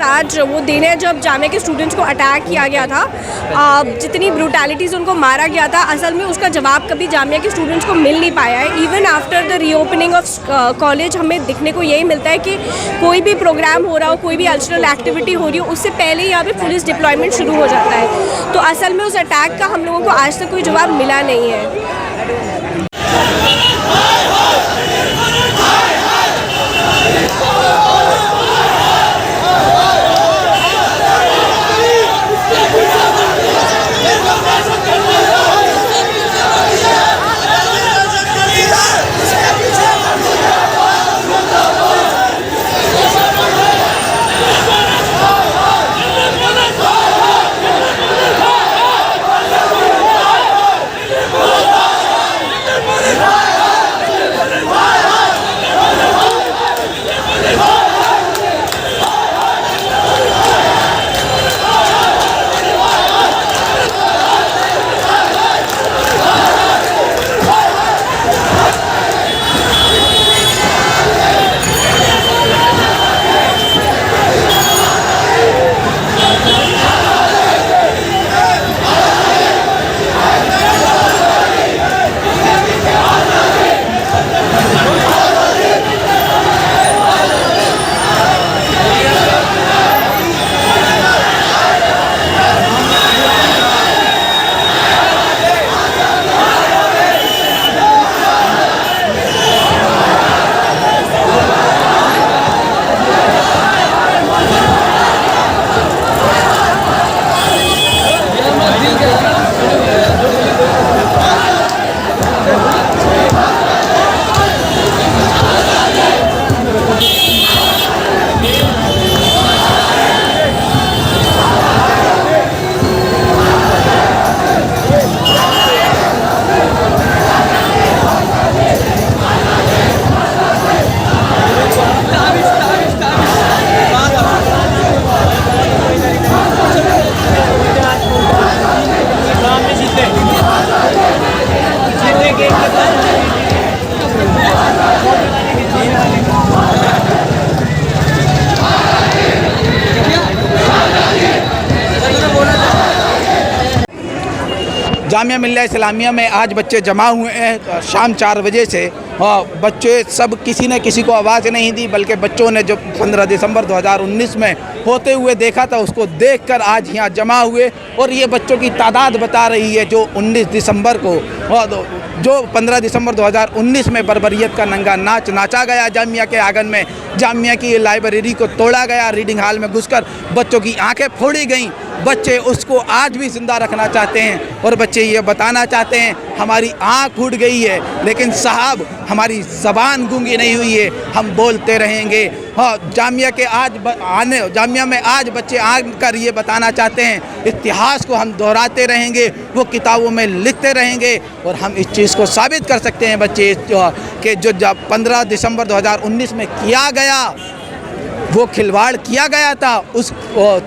Charge वो देने जब जामिया के स्टूडेंट्स को अटैक किया गया था, जितनी ब्रूटैलिटीज़ उनको मारा गया था, असल में उसका जवाब कभी जामिया के स्टूडेंट्स को मिल नहीं पाया है। Even after the reopening of college हमें दिखने को यही मिलता है कि कोई भी प्रोग्राम हो रहा हो, कोई भी कल्चरल एक्टिविटी हो रही हो, उससे पहले यहाँ पे पुलिस डिप्लॉयमेंट शुरू हो जाता है। तो असल में उस अटैक का हम लोगों को आज तक कोई जवाब मिला नहीं है। जामिया मिल्लिया इस्लामिया में आज बच्चे जमा हुए हैं शाम 4 बजे से। बच्चे सब किसी ने किसी को आवाज़ नहीं दी, बल्कि बच्चों ने जो 15 दिसंबर 2019 में होते हुए देखा था उसको देखकर आज यहाँ जमा हुए। और ये बच्चों की तादाद बता रही है जो 19 दिसंबर को जो 15 दिसंबर 2019 में बर्बरियत का नंगा नाच नाचा गया जामिया के आंगन में, जामिया की लाइब्रेरी को तोड़ा गया, रीडिंग हॉल में घुसकर बच्चों की आंखें फोड़ी गईं। बच्चे उसको आज भी जिंदा रखना चाहते हैं और बच्चे ये बताना चाहते हैं हमारी आँख फूट गई है, लेकिन साहब हमारी ज़बान गूंगी नहीं हुई है, हम बोलते रहेंगे। हाँ, जामिया में आज बच्चे आकर ये बताना चाहते हैं इतिहास को हम दोहराते रहेंगे, वो किताबों में लिखते रहेंगे और हम इस चीज़ को साबित कर सकते हैं बच्चे कि जो 15 दिसंबर 2019 में किया गया वो खिलवाड़ किया गया था उस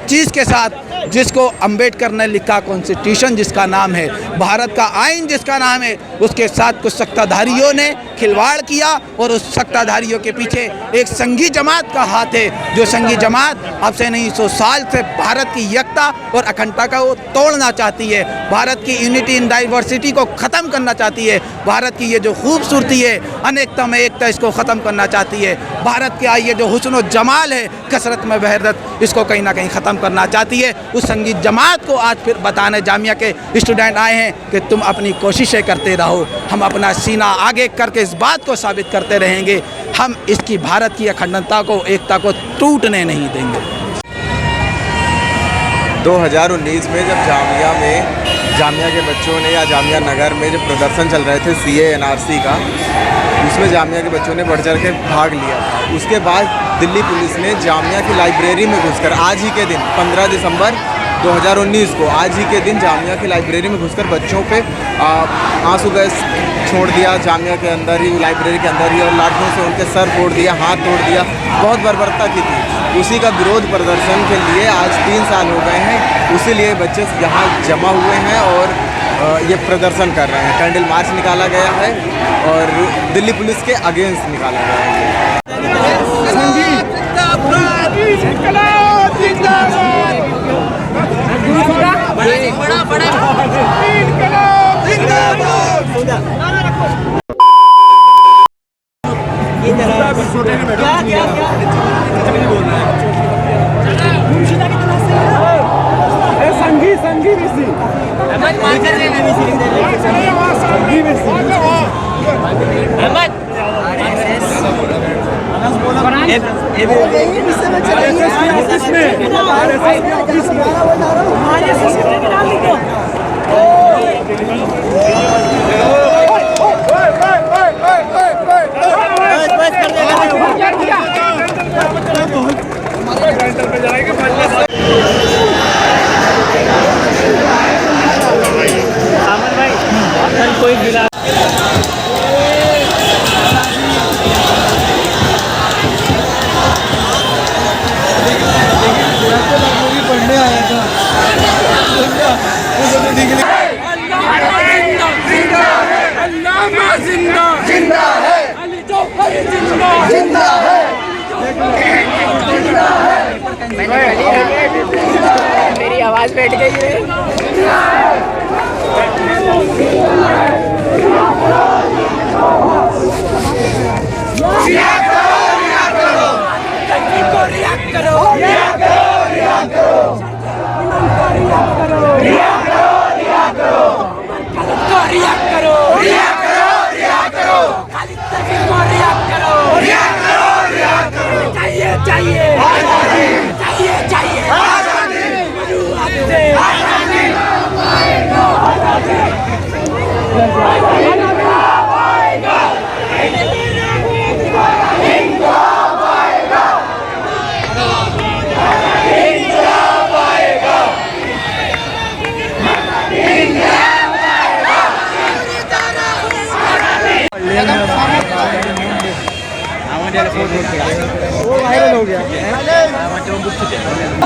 चीज़ के साथ जिसको अंबेडकर ने लिखा, कॉन्स्टिट्यूशन जिसका नाम है, भारत का आइन जिसका नाम है, उसके साथ कुछ सत्ताधारियों ने खिलवाड़ किया और उस सत्ताधारियों के पीछे एक संघी जमात का हाथ है। जो संघी जमात अब से नहीं 100 साल से भारत की एकता और अखंडता को वो तोड़ना चाहती है, भारत की यूनिटी इन डाइवर्सिटी को ख़त्म करना चाहती है, भारत की ये जो खूबसूरती है अनेकता में एकता इसको ख़त्म करना चाहती है, भारत का ये जो हुस्न व जमाल है कसरत में वहदत इसको कहीं ना कहीं ख़त्म करना चाहती है। उस संगीत जमात को आज फिर बताने जामिया के स्टूडेंट आए हैं कि तुम अपनी कोशिशें करते रहो, हम अपना सीना आगे करके इस बात को साबित करते रहेंगे, हम इसकी भारत की अखंडता को, एकता को टूटने नहीं देंगे। 2019 में जब जामिया के बच्चों ने या जामिया नगर में जब प्रदर्शन चल रहे थे CAA NRC का, उसमें जामिया के बच्चों ने बढ़ चढ़ के भाग लिया था। उसके बाद दिल्ली पुलिस ने जामिया की लाइब्रेरी में घुसकर आज ही के दिन 15 दिसंबर 2019 को आज ही के दिन जामिया की लाइब्रेरी में घुसकर बच्चों पे आंसू गैस छोड़ दिया, जामिया के अंदर ही, लाइब्रेरी के अंदर ही, और लाठियों से उनके सर फोड़ दिया, हाथ तोड़ दिया, बहुत बर्बरता की थी। उसी का विरोध प्रदर्शन के लिए आज 3 साल हो गए हैं, उसीलिए बच्चे यहाँ जमा हुए हैं और ये प्रदर्शन कर रहे हैं। कैंडल मार्च निकाला गया है और दिल्ली पुलिस के अगेंस्ट निकाला गया है। मेरी आवाज़ बैठ गई है।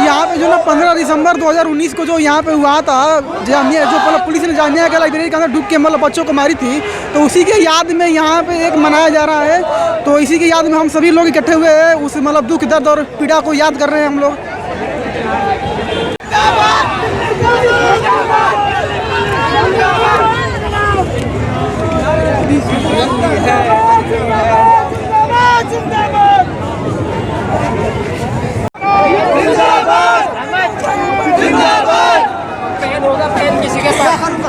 यहाँ पे जो ना 15 दिसंबर 2019 को जो यहाँ पे हुआ था, जामिया जो मतलब पुलिस ने जामिया के लाइब्रेरी के अंदर डूब के मतलब बच्चों को मारी थी, तो उसी के याद में यहाँ पे एक मनाया जा रहा है। तो इसी के याद में हम सभी लोग इकट्ठे हुए हैं, उस मतलब दुख दर्द और पीड़ा को याद कर रहे हैं हम लोग। पेन होगा, पेन किसी के पास